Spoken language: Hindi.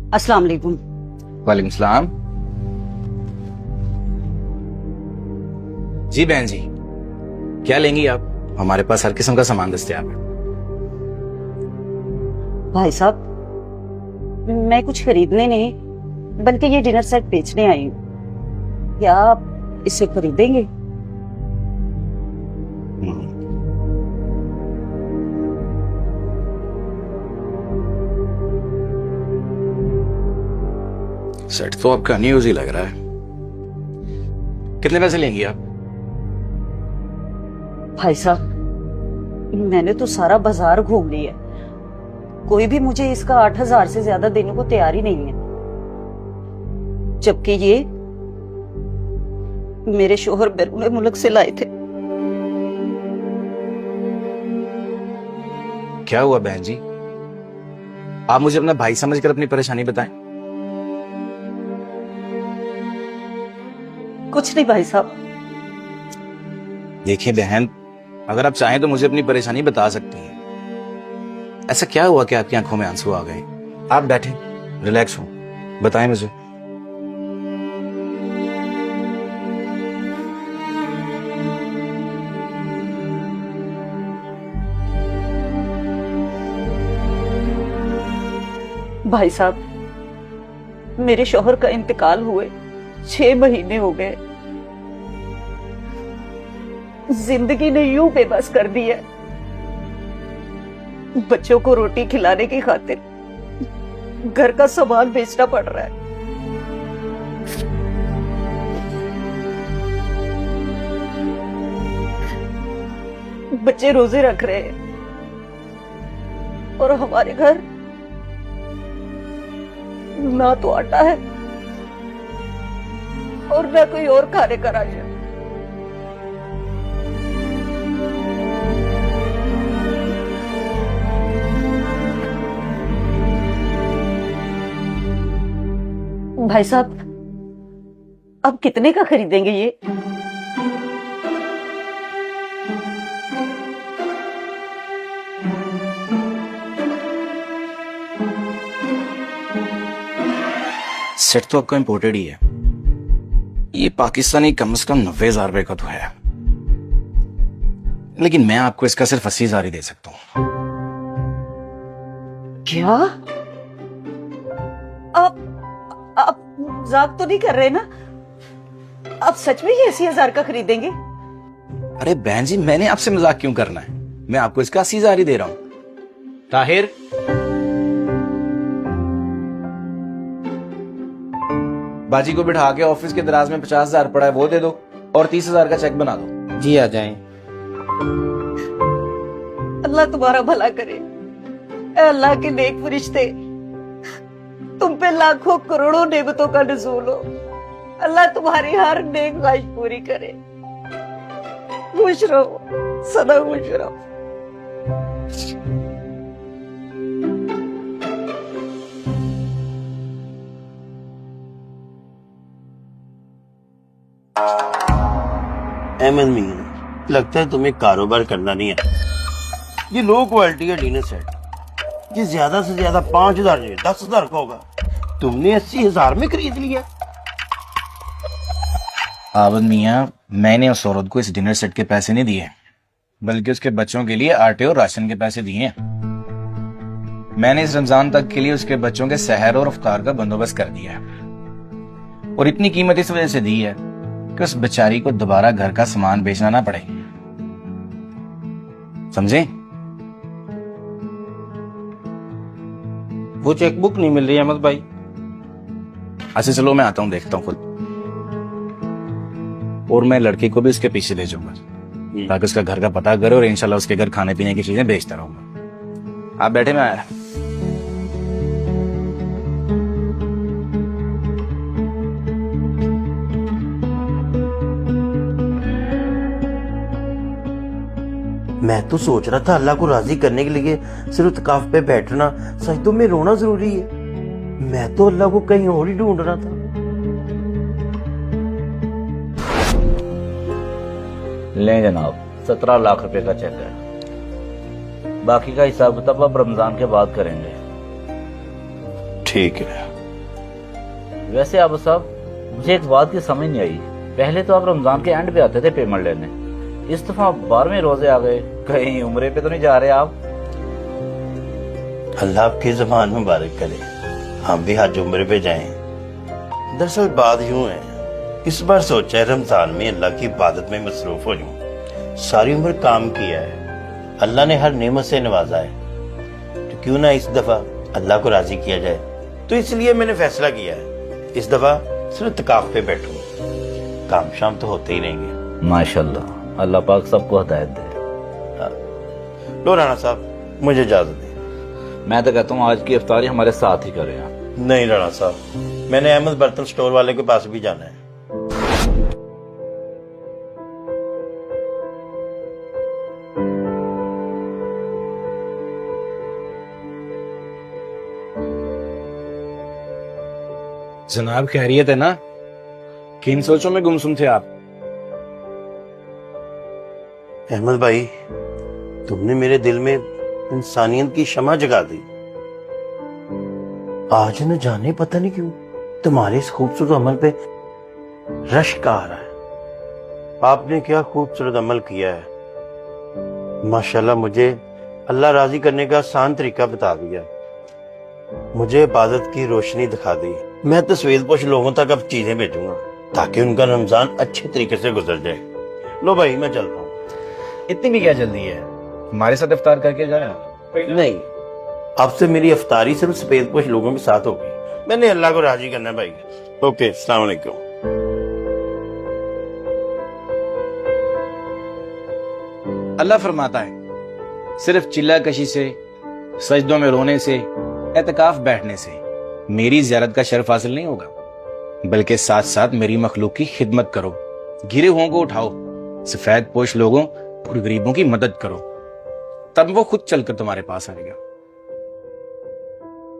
अस्सलाम वालेकुम। वालेकुम सलाम। जी बहन जी, क्या लेंगी आप? हमारे पास हर किस्म का सामान दस्तयाब है। भाई साहब, मैं कुछ खरीदने नहीं बल्कि ये डिनर सेट बेचने आई हूँ। क्या आप इसे खरीदेंगे? सेट तो आपका न्यूज ही लग रहा है। कितने पैसे लेंगी आप? भाई साहब, मैंने तो सारा बाजार घूम लिया है। कोई भी मुझे इसका 8,000 से ज्यादा देने को तैयार ही नहीं है, जबकि ये मेरे शोहर बैरून मुल्क से लाए थे। क्या हुआ बहन जी? आप मुझे अपना भाई समझकर अपनी परेशानी बताएं। कुछ नहीं भाई साहब। देखिए बहन, अगर आप चाहें तो मुझे अपनी परेशानी बता सकती हैं। ऐसा क्या हुआ कि आपकी आंखों में आंसू आ गए? आप बैठे, रिलैक्स हो, बताएं मुझे। भाई साहब, मेरे शोहर का इंतकाल हुए 6 महीने हो गए। जिंदगी ने यूं बेबस कर दी है। बच्चों को रोटी खिलाने की खातिर घर का सामान बेचना पड़ रहा है। बच्चे रोजे रख रहे हैं और हमारे घर ना तो आटा है और ना कोई और खाने का राशन। भाई साहब, अब कितने का खरीदेंगे ये? सेट तो आपका इंपोर्टेड ही है। ये पाकिस्तानी कम से कम 90,000 रुपए का तो है, लेकिन मैं आपको इसका सिर्फ 80,000 ही दे सकता हूं। क्या? आप मजाक तो नहीं कर रहे ना? आप सच में ये 80,000 का खरीदेंगे? अरे बहन जी, मैंने आपसे मजाक क्यों करना है? मैं आपको इसका 80,000 ही दे रहा हूं। ताहिर, बाजी को बिठा के ऑफिस के दराज में 50,000 पड़ा है, वो दे दो और 30,000 का चेक बना दो। जी आ जाएं। अल्लाह तुम्हारा भला करे। ए अल्लाह के नेक फरिश्ते, तुम पे लाखों करोड़ों नेमतों का नज़ूल हो। अल्लाह तुम्हारी हर नेक ख्वाहिश पूरी करे। खुश रहो, सदा खुश रहो। अहमद मीर, लगता है तुम्हें कारोबार करना नहीं है। ये लो क्वालिटी का डिनर सेट ये ज्यादा से ज्यादा 5,000 नहीं 10,000 का होगा, तुमने 80,000 में खरीद लिया। आबद मियां, मैंने उस औरत को इस डिनर सेट के पैसे नहीं दिए, बल्कि उसके बच्चों के लिए आटे और राशन के पैसे दिए। मैंने इस रमजान तक के लिए उसके बच्चों के सहर और इफ्तार का बंदोबस्त कर दिया है, और इतनी कीमत इस वजह से दी है कि उस बेचारी को दोबारा घर का सामान बेचना ना पड़े। समझे? वो चेकबुक नहीं मिल रही अहमद भाई। अच्छा चलो, मैं आता हूं, देखता हूं खुद, और मैं लड़के को भी उसके पीछे भेजूंगा ताकि उसका घर का पता करे और इंशाल्लाह उसके घर खाने पीने की चीजें बेचता रहूंगा। आप बैठे, मैं आया। मैं तो सोच रहा था अल्लाह को राजी करने के लिए सिर्फ इत्काफ पे बैठना सजदों में रोना जरूरी है। मैं तो अल्लाह को कहीं और ही ढूंढ रहा था। लें जनाब, 17 लाख रुपए का चेक है। बाकी का हिसाब किताब अब रमजान के बाद करेंगे। ठीक है। वैसे अब साहब, मुझे एक बात की समझ नहीं आई। पहले तो आप रमजान के एंड पे आते थे पेमेंट लेने, इस दफा 12वें रोजे आ गए। कहीं उम्रे पे तो नहीं जा रहे आप? अल्लाह आपकी ज़बान मुबारक करे, हम भी हज उम्र पे जाएं। दरअसल बात यूं है, इस बार सोचा है रमजान में अल्लाह की इबादत में मसरूफ हो जाऊं। सारी उम्र काम किया है, अल्लाह ने हर नेमत से नवाजा है, तो क्यों ना इस दफा अल्लाह को राजी किया जाए। तो इसलिए मैंने फैसला किया है इस दफा सिर्फ तकाफ पे बैठूं, काम शाम तो होते ही रहेंगे। माशाल्लाह, अल्लाह पाक सबको हिदायत दे। लो राणा साहब, मुझे इजाजत दें। मैं तो कहता हूँ आज की इफ्तारी हमारे साथ ही करें आप। नहीं राणा साहब, मैंने अहमद बर्तन स्टोर वाले के पास भी जाना है। जनाब खैरियत है ना? किन सोचों में गुमसुम थे आप? अहमद भाई, तुमने मेरे दिल में इंसानियत की शमा जगा दी। आज न जाने पता नहीं क्यों तुम्हारे इस खूबसूरत अमल पे रश्क आ रहा है। आपने क्या खूबसूरत अमल किया है माशाल्लाह। मुझे अल्लाह राजी करने का आसान तरीका बता दिया, मुझे इबादत की रोशनी दिखा दी। मैं तस्वीरपोश लोगों तक अब चीजें भेजूंगा ताकि उनका रमजान अच्छे तरीके से गुजर जाए। लो भाई, मैं चलता हूँ। इतनी भी क्या जल्दी है, हमारे साथ इफ्तार करके जाए। नहीं, अब से मेरी इफ्तारी सिर्फ सफेदपोश लोगों के साथ होगी। मैंने अल्लाह को राजी करना है भाई। ओके, अस्सलाम वालेकुम। अल्लाह फरमाता है, सिर्फ चिल्ला कशी से, सजदों में रोने से, एतकाफ बैठने से मेरी ज़ियारत का शर्फ हासिल नहीं होगा, बल्कि साथ साथ मेरी मखलूक की खिदमत करो, घिरे हुओं को उठाओ, सफेद पोश लोगों और गरीबों की मदद करो, तब वो खुद चलकर तुम्हारे पास आएगा।